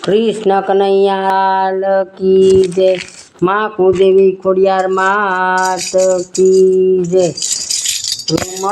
कृष्ण कन्हैया की जय। माँ कुलदेवी खोडियार मात की जय। रूम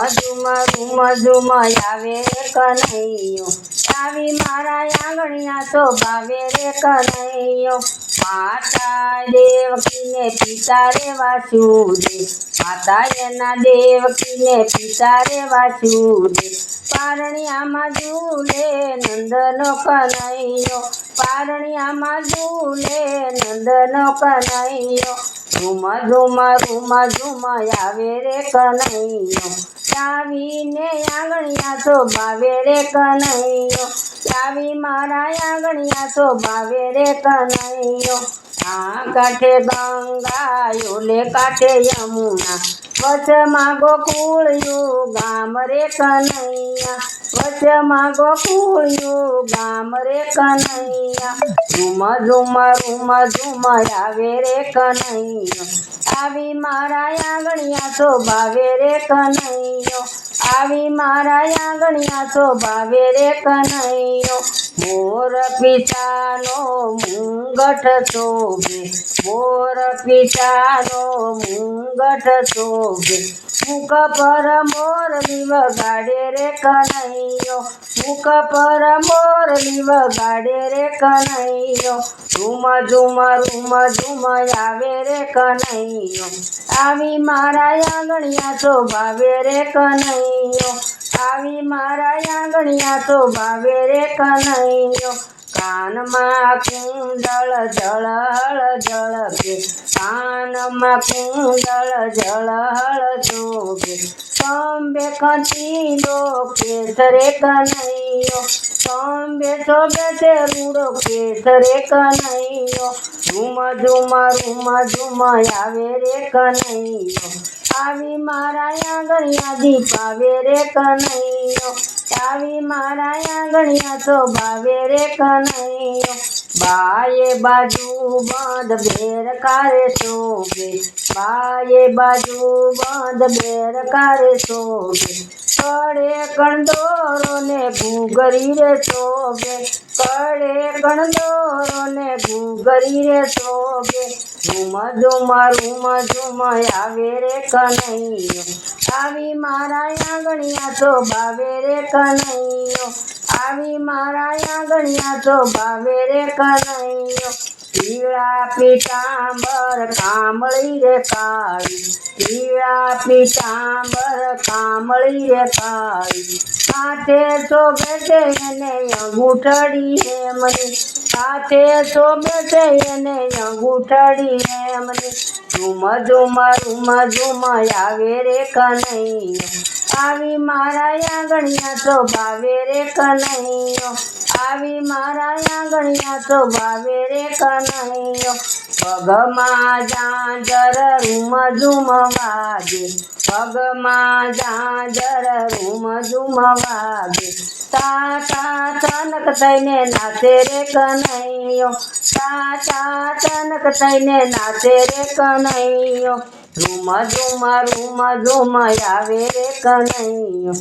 झूम आवे रे कन्हैयो, આવી મારા આંગણિયા તો ભાવે રે કનૈયો। માતા દેવકીને પિતા રે વાસુદેવ, માતા એના દેવકીને પિતા રે વાસુદેવ। પારણિયામાં ઝૂલે નંદનો કનૈયો, પારણિયામાં ઝૂલે નંદનો કનૈયો। રૂમ ઝૂમ આવે રે કનૈયો, આવીને આંગણિયા તો ભાવે રે કનૈયો, આવી મારા આંગણિયા તો ભાવે રે કનૈયો। આ કાંઠે ગંગા ઓલે કાંઠે યમુના, વચમાં ગોકુળિયું ગામ રે કનૈયા, વચમાં ગોકુળિયું ગામ રે કનૈયા। રૂમ ઝૂમ આવે રે કનૈયો, આવી મારા આંગણિયા તો ભાવે રે કનૈયો, આવી મારા આંગણિયા તો ભાવે રે કનૈયો। મોર પિતાનો મુંગઠ શોભે, મોર પિતાનો મુંગઠ શોભે, મુખ પર મોરલી વગાડે રે કનૈયો, મુખ પર મોરલી વગાડે રે કનૈયો। રૂમ ઝૂમ આવે રે કનૈયો, આવી મારા આંગણિયા તો ભાવે રે કનૈયો, આવી મારા આંગણિયા તો ભાવે રે કનૈયો। કાનમાં કુંડળ ઝળહળ ઝળકે, કાનમાં કુંડળ ઝળહળ શોભે, ખંભે ખંચીલો કેસ રે કનૈયો, ખંભે શોભે છે રૂડો કેસ રે કનૈયો। રૂમ ઝૂમ આવે રે કનૈયો, આવી મારા આંગણિયા દીપાવે રે કનૈયો, આવી મારા આંગણિયા તો ભાવે રે કનૈયો। બાએ બાજુ બંધ બેર કારે શોભે, બાએ બાજુ બંધ બેર કારે શોભે, કડે કણદોરો ને ઘૂઘરી રે શોભે, કડે કણદોરો ને ઘૂઘરી રે શોભે। રૂમ ઝૂમ આવે રે કનૈયો, આવી મારા આંગણિયા તો ભાવે રે કનૈયો, આવી મારા આંગણિયા તો ભાવે રે કનૈયો। પીળા પીતાંબર કામળી રે કાળી, પીળા પીતાંબર કામળી રે કાળી, કાંઠે શોભે છે એને અંગૂઠડી હેમની, કાંઠે શોભે છે એને અંગૂઠડી હેમની। રૂમ ઝૂમ આવે રે કનૈયો, આવી મારા આંગણિયા તો ભાવે રે કનૈયો, આવી મારા આંગણિયા તો ભાવે રે કનૈયો। પગમાં ઝાંઝર રૂમ ઝૂમ વાગે, પગમાં ઝાંઝર રૂમ ઝૂમ વાગે, તાતા તનક થઈને નાચે રે કનૈયો, તાતા તનક થઈને નાચે રે કનૈયો। રૂમ ઝૂમ આવે રે કનૈયો,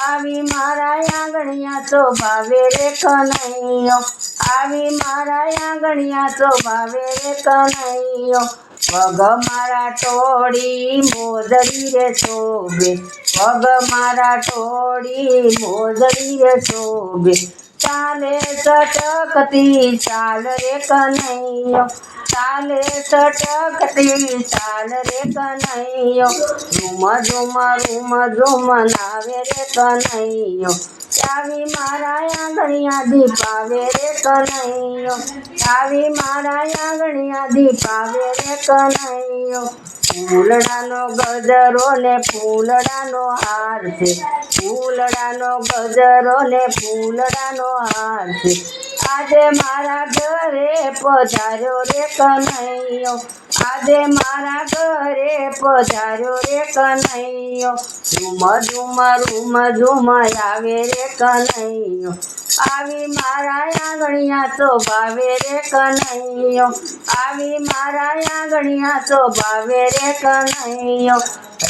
આવી મારા આંગણિયા તો ભાવે રે કનૈયો, આવી મારા આંગણિયા તો ભાવે રે કનૈયો। પગ મારા ટોળી મોજડી રે શોભે, પગ મારા ટોળી મોજડી રે શોભે, ચાલે સટકતી ચાલ રે કનૈયો, ચાલે સટકતી ચાલ રે કનૈયો। રૂમ ઝૂમ આવે રે કનૈયો, આવી મારા આંગણિયા દીપાવે રે કનૈયો, આવી મારા આંગણિયા દીપાવે રે કનૈયો। ફૂલડાનો ગજરો ને ફૂલડાનો હાર છે, ફૂલડાનો ગજરો ને ફૂલડાનો હાર છે, આજે મારા ઘરે પધાર્યો રે કનૈયો, આજે મારા ઘરે પધાર્યો રે કનૈયો। રૂમ ઝૂમ આવે રે કનૈયો, આવી મારા આંગણિયા તો ભાવે રે કનૈયો, આવી મારા આંગણિયા તો ભાવે રે કનૈયો।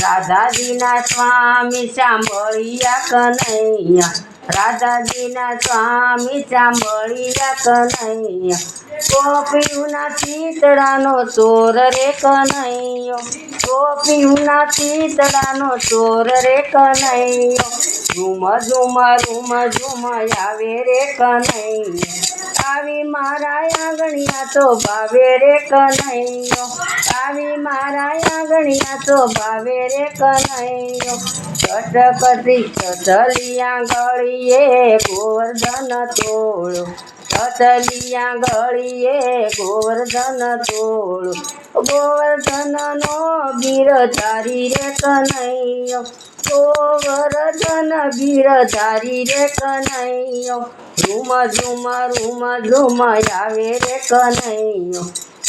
રાધાજીના સ્વામી સાંભળ્યા કનૈયા, રાધાજીના સ્વામી ચાંબળિયા કનૈયા ગોપીઓના ચિતડાનો ચોર રે કનૈયો ગોપીઓના ચિતડાનો ચોર રે કનૈયો ઝુમ ઝુમ રૂમ ઝુમ આવે રે કનૈયો આવી મારા આંગણિયા તો ભાવે રે કનૈયો આવી મારા આંગણિયા તો ભાવે રે કનૈયો ચટકતી ચટલિયા ગળીએ ગોવર્ધન તોળો ચટલિયા ગળીએ ગોવર્ધન તોળો ગોવર્ધનનો બિરધારી રે કનૈયો ગોવર્ધન બિરધારી રે કનૈયો રૂમ ઝુમ આવે રે કનૈયો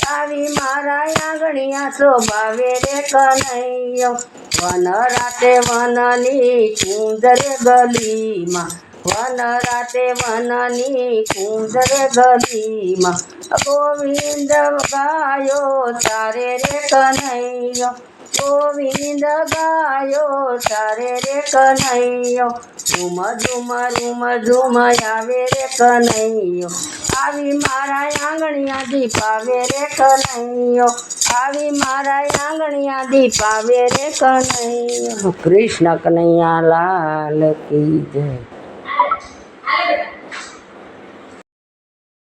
આવી મારા આંગણિયા તો ભાવે રે કનૈયો વન રાતે વનની કુંદરે ગલીમાં વન રાતે વનની કુંદરે ગલીમાં ગોવિંદ ગાયો તારે રે કનૈયો ગોવિંદ ગાયો તારે રે કનૈયો ઝુમ ઝુમ આવે રે કનૈયો આવી મારા આંગણિયા દીપાવે રે કનૈયો આવી મારા આંગણિયા દીપાવે રે કનૈયો કૃષ્ણ કનૈયા લાલ કી જય.